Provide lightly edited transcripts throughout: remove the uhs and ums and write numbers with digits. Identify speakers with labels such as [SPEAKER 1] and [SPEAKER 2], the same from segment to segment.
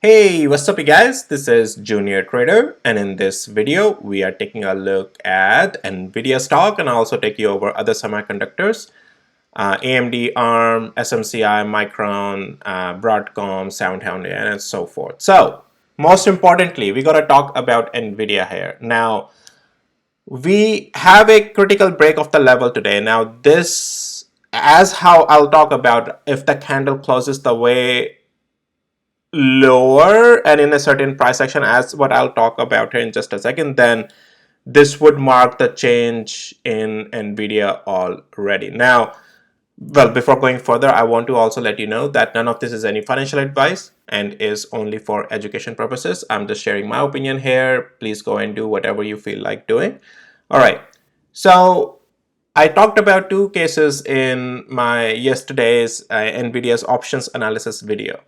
[SPEAKER 1] Hey, what's up you guys? This is Junior Trader, and in this video we are taking a look at Nvidia stock and also take you over other semiconductors, AMD, ARM, SMCI, Micron, Broadcom, SOUN, and so forth. So most importantly, we got to talk about Nvidia here. Now we have a critical break of the level today. Now this, as how I'll talk about, if the candle closes the way lower and in a certain price action, as what I'll talk about here in just a second, then this would mark the change in Nvidia already. Now, well, before going further, I want to also let you know that none of this is any financial advice and is only for education purposes. I'm just sharing my opinion here. Please go and do whatever you feel like doing. All right. So I talked about two cases in my yesterday's Nvidia's options analysis video.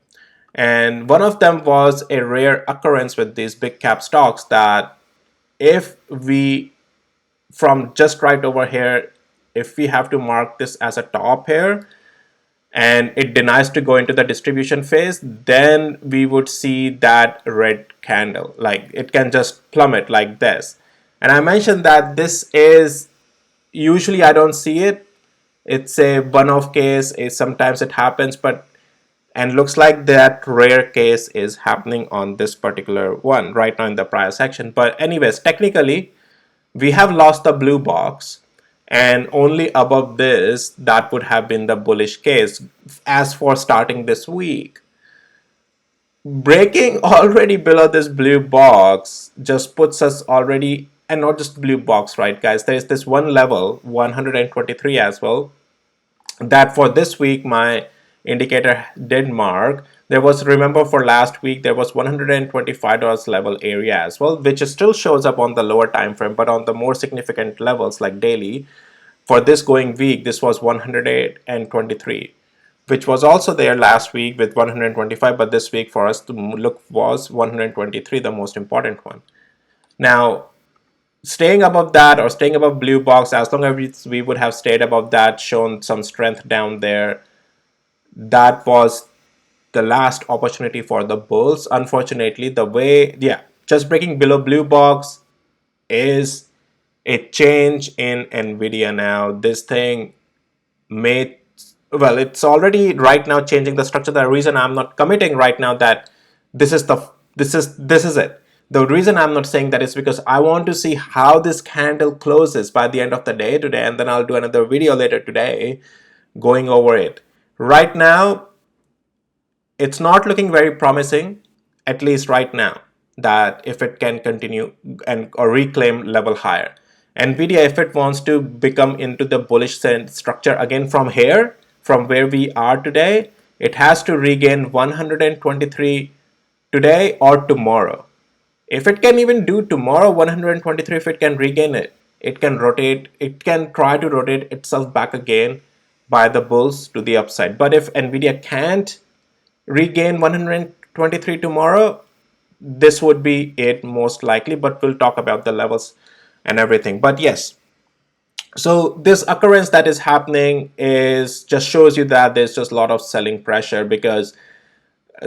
[SPEAKER 1] And one of them was a rare occurrence with these big cap stocks that if we, from just right over here, if we have to mark this as a top here and it denies to go into the distribution phase, then we would see that red candle. Like it can just plummet like this. And I mentioned that this is usually I don't see it. It's a one-off case. Sometimes it happens, but and looks like that rare case is happening on this particular one right now in the prior section. But anyways, technically we have lost the blue box, and only above this that would have been the bullish case. As for starting this week, breaking already below this blue box just puts us already, and not just blue box, right guys, there is this one level 123 as well, that for this week my indicator did mark. There was, remember for last week, there was $125 level area as well, which still shows up on the lower time frame, but on the more significant levels like daily, for this going week, this was 123, which was also there last week with 125, but this week for us to look was 123, the most important one. Now staying above that, or staying above blue box, as long as we would have stayed above that, shown some strength down there, that was the last opportunity for the bulls. Unfortunately, the way, yeah, just breaking below blue box is a change in Nvidia. Now this thing may, well, it's already right now changing the structure. The reason I'm not committing right now that this is the this is it, the reason I'm not saying that is because I want to see how this candle closes by the end of the day today, and then I'll do another video later today going over it. Right now it's not looking very promising, at least right now, that if it can continue and or reclaim level higher. Nvidia, if it wants to become into the bullish structure again from here, from where we are today, it has to regain 123 today or tomorrow. If it can even do tomorrow 123, if it can regain it, it can rotate, it can try to rotate itself back again by the bulls to the upside. But if Nvidia can't regain 123 tomorrow, this would be it most likely, but we'll talk about the levels and everything. But yes, so this occurrence that is happening is just shows you that there's just a lot of selling pressure, because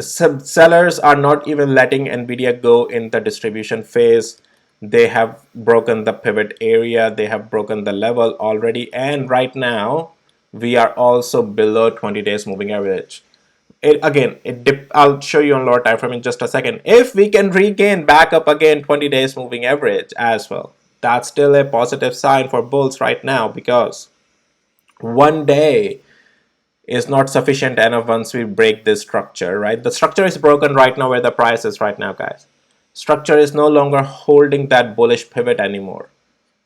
[SPEAKER 1] some sellers are not even letting Nvidia go in the distribution phase. They have broken the pivot area, they have broken the level already, and right now we are also below 20 days moving average. I'll show you on lower time frame in just a second. If we can regain back up again 20 days moving average as well, that's still a positive sign for bulls right now, because one day is not sufficient enough once we break this structure, right? The structure is broken right now where the price is right now, guys. Structure is no longer holding that bullish pivot anymore.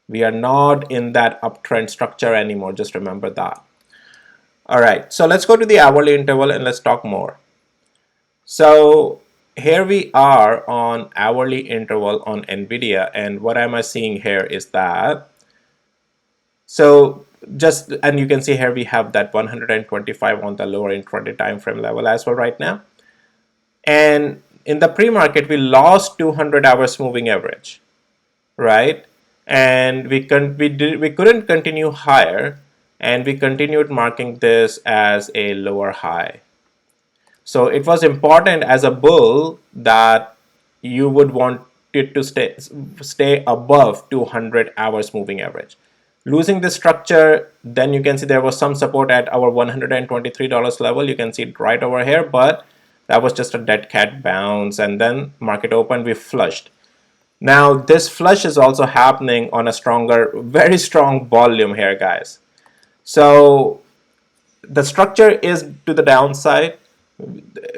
[SPEAKER 1] We are not in that uptrend structure anymore. Just remember that. All right, so let's go to the hourly interval and let's talk more. So here we are on hourly interval on Nvidia, and what am I seeing here is that, so just, and you can see here we have that 125 on the lower intraday time frame level as well right now. And in the pre-market we lost 200 hours moving average, right? And we couldn't continue higher, and we continued marking this as a lower high. So it was important as a bull that you would want it to stay above 200 hours moving average. Losing this structure, then you can see there was some support at our $123 level. You can see it right over here, but that was just a dead cat bounce, and then market opened, we flushed. Now this flush is also happening on a stronger, very strong volume here, guys. So the structure is to the downside.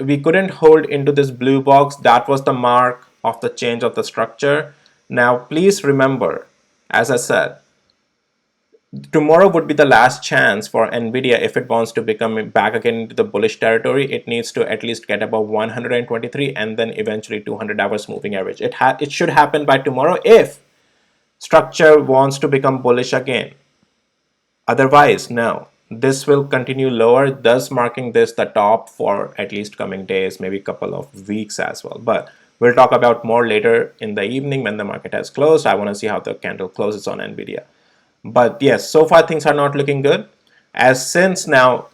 [SPEAKER 1] We couldn't hold into this blue box. That was the mark of the change of the structure. Now please remember, as I said, tomorrow would be the last chance for Nvidia. If it wants to become back again into the bullish territory, it needs to at least get above 123 and then eventually 200 hours moving average. It should happen by tomorrow if structure wants to become bullish again. Otherwise, no. This will continue lower, thus marking this the top for at least coming days, maybe a couple of weeks as well. But we'll talk about more later in the evening when the market has closed. I want to see how the candle closes on Nvidia. But yes, so far things are not looking good. As since now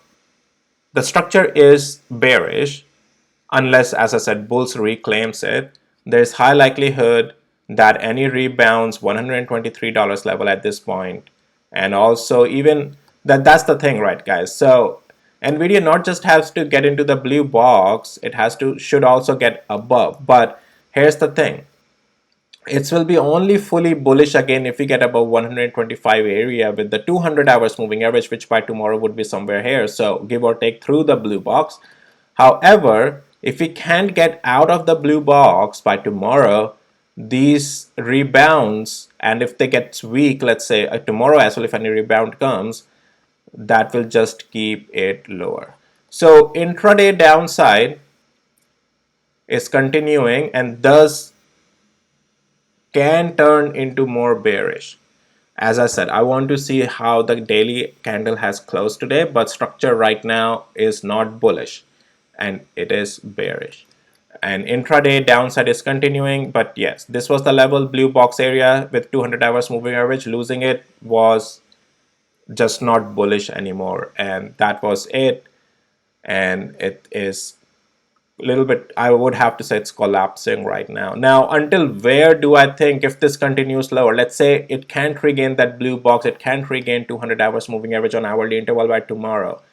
[SPEAKER 1] the structure is bearish, unless, as I said, bulls reclaims it, there's high likelihood that any rebounds $123 level at this point, and also even that's the thing, right, guys? So Nvidia not just has to get into the blue box, it should also get above. But here's the thing, it will be only fully bullish again if we get above 125 area with the 200 hours moving average, which by tomorrow would be somewhere here, so give or take through the blue box. However, if we can't get out of the blue box by tomorrow, these rebounds, and if they get weak, let's say tomorrow as well, if any rebound comes, that will just keep it lower. So intraday downside is continuing and thus can turn into more bearish. As I said, I want to see how the daily candle has closed today, but structure right now is not bullish and it is bearish. And intraday downside is continuing, but yes, this was the level, blue box area with 200 hours moving average. Losing it was just not bullish anymore, and that was it. And it is little bit, I would have to say it's collapsing right now. Now, until where do I think if this continues lower? Let's say it can't regain that blue box, it can't regain 200 hours moving average on hourly interval by tomorrow.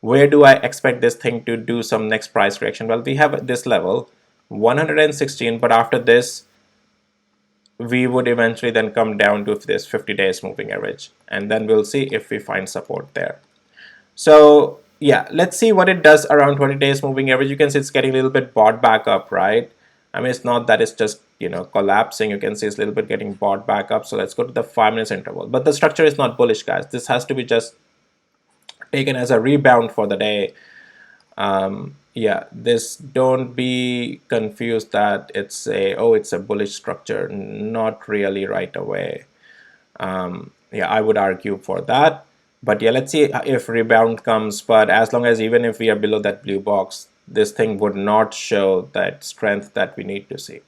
[SPEAKER 1] Where do I expect this thing to do some next price correction? Well, we have this level 116, but after this we would eventually then come down to this 50 days moving average, and then we'll see if we find support there. So yeah, let's see what it does around 20 days moving average. You can see it's getting a little bit bought back up, right? I mean, it's not that it's just, collapsing. You can see it's a little bit getting bought back up. So let's go to the 5 minutes interval. But the structure is not bullish, guys. This has to be just taken as a rebound for the day. Yeah, this, don't be confused that it's a bullish structure. Not really right away. Yeah, I would argue for that. But yeah, let's see if rebound comes. But as long as, even if we are below that blue box, this thing would not show that strength that we need to see.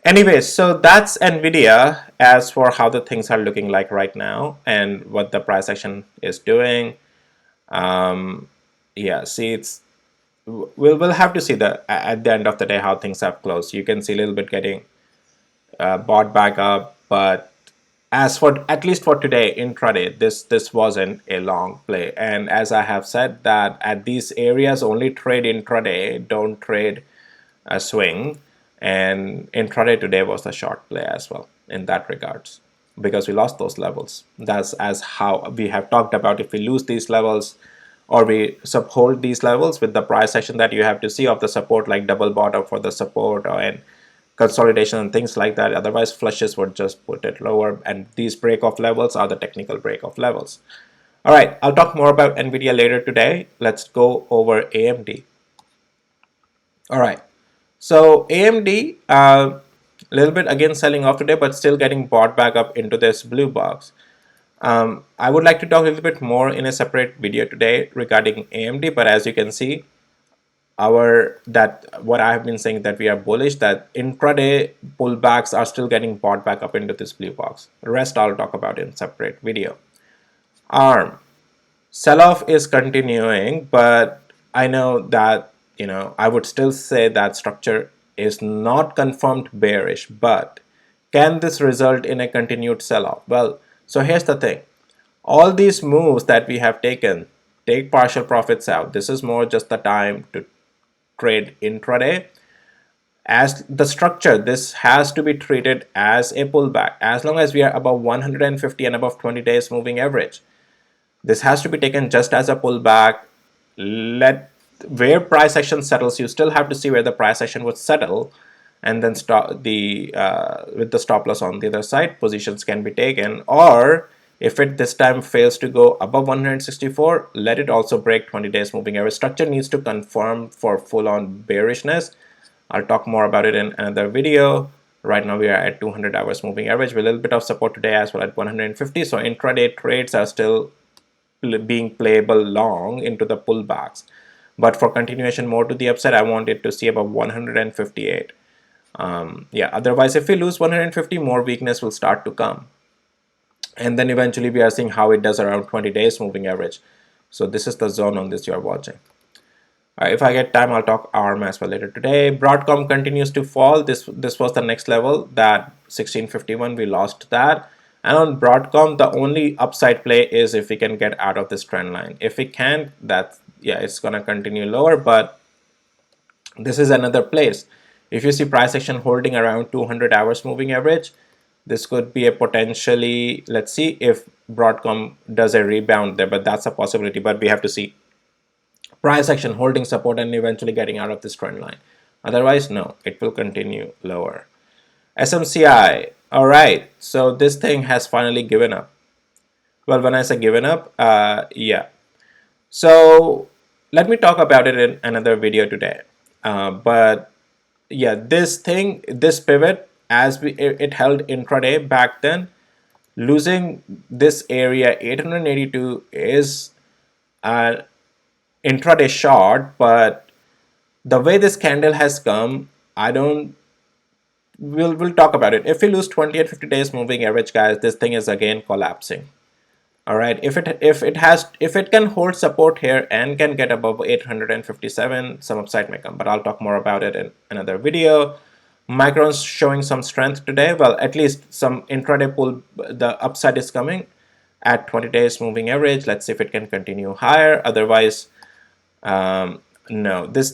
[SPEAKER 1] Anyways, so that's Nvidia as for how the things are looking like right now and what the price action is doing. Yeah, see, we'll have to see at the end of the day how things have closed. You can see a little bit getting bought back up, but as for at least for today intraday, this wasn't a long play. And as I have said, that at these areas only trade intraday, don't trade a swing. And intraday today was a short play as well in that regards, because we lost those levels. That's as how we have talked about. If we lose these levels or we uphold these levels with the price action that you have to see of the support, like double bottom for the support and consolidation and things like that. Otherwise, flushes would just put it lower, and these break-off levels are the technical break-off levels. All right, I'll talk more about Nvidia later today. Let's go over AMD. All right, so AMD, a little bit again selling off today, but still getting bought back up into this blue box. I would like to talk a little bit more in a separate video today regarding AMD, but as you can see, what I have been saying, that we are bullish, that intraday pullbacks are still getting bought back up into this blue box. The rest I'll talk about in separate video. ARM sell-off is continuing, but I know that, I would still say that structure is not confirmed bearish, but can this result in a continued sell-off? Well, so here's the thing. All these moves that we have taken, take partial profits out. This is more just the time to trade intraday. As the structure, this has to be treated as a pullback. As long as we are above 150 and above 20 days moving average, this has to be taken just as a pullback. Let where price action settles, you still have to see where the price action would settle, and then stop the with the stop loss on the other side. Positions can be taken, or if it this time fails to go above 164, let it also break 20 days moving average. Structure needs to confirm for full-on bearishness. I'll talk more about it in another video. Right now we are at 200 hours moving average with a little bit of support today as well at 150. So intraday trades are still being playable long into the pullbacks, but for continuation more to the upside, I want it to see above 158. Yeah, otherwise if we lose 150, more weakness will start to come, and then eventually we are seeing how it does around 20 days moving average. So this is the zone on this you are watching. If I get time, I'll talk ARM as well later today. Broadcom continues to fall. This was the next level, that 1651, we lost that. And on Broadcom, the only upside play is if we can get out of this trend line. If we can't, yeah, it's gonna continue lower, but this is another place. If you see price action holding around 200 hours moving average, this could be a potentially, let's see if Broadcom does a rebound there, but that's a possibility, but we have to see price action holding support and eventually getting out of this trend line. Otherwise, no, it will continue lower. SMCI, all right, so this thing has finally given up. Well, when I say given up, yeah. So let me talk about it in another video today. But yeah, this pivot, as it held intraday back then, losing this area 882 is intraday short, but the way this candle has come, we'll talk about it. If we lose 20 and 50 days moving average, guys, this thing is again collapsing. All right, if it can hold support here and can get above 857, some upside may come, but I'll talk more about it in another video. Micron's showing some strength today. Well, at least some intraday pull, the upside is coming at 20 days moving average. Let's see if it can continue higher. Otherwise, no.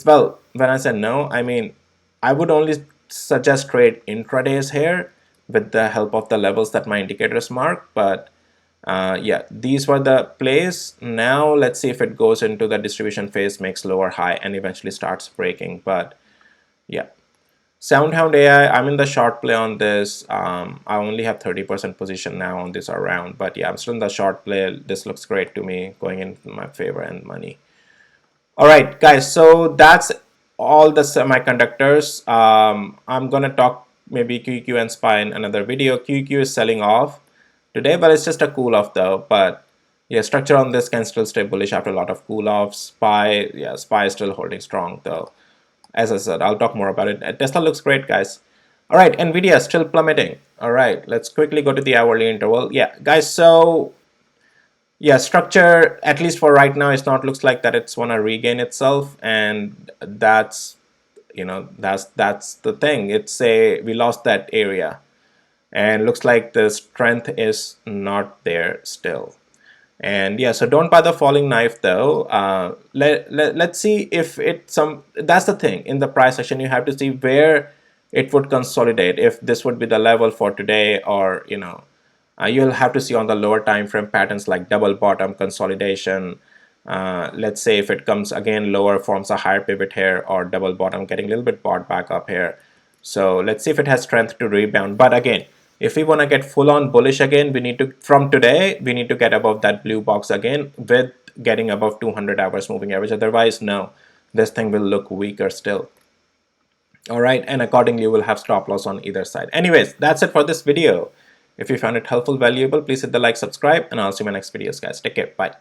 [SPEAKER 1] Well, when I say no, I mean I would only suggest trade intradays here with the help of the levels that my indicators mark. But yeah, these were the plays. Now let's see if it goes into the distribution phase, makes lower high, and eventually starts breaking. But yeah, SoundHound AI, I'm in the short play on this. I only have 30% position now on this around, but yeah, I'm still in the short play. This looks great to me, going in my favor and money. All right, guys, so that's all the semiconductors. I'm gonna talk maybe QQ and SPY in another video. QQ is selling off today, but it's just a cool off though. But yeah, structure on this can still stay bullish after a lot of cool offs. SPY, yeah, SPY is still holding strong though. As I said, I'll talk more about it. Tesla looks great, guys. All right, Nvidia still plummeting. All right, let's quickly go to the hourly interval. Yeah, guys, so yeah, structure, at least for right now, it's not looks like that it's want to regain itself, and that's that's the thing. It's we lost that area, and looks like the strength is not there still. And yeah, so don't buy the falling knife though. Let's see if that's the thing. In the price action, you have to see where it would consolidate, if this would be the level for today, or you'll have to see on the lower time frame patterns like double bottom consolidation. Let's say if it comes again lower, forms a higher pivot here, or double bottom getting a little bit bought back up here. So let's see if it has strength to rebound. But again, if we want to get full on bullish again, we need to, from today, we need to get above that blue box again with getting above 200 hours moving average. Otherwise, no, this thing will look weaker still. All right, and accordingly, we'll have stop loss on either side. Anyways, that's it for this video. If you found it helpful, valuable, please hit the like, subscribe, and I'll see you in my next videos, guys. Take care. Bye.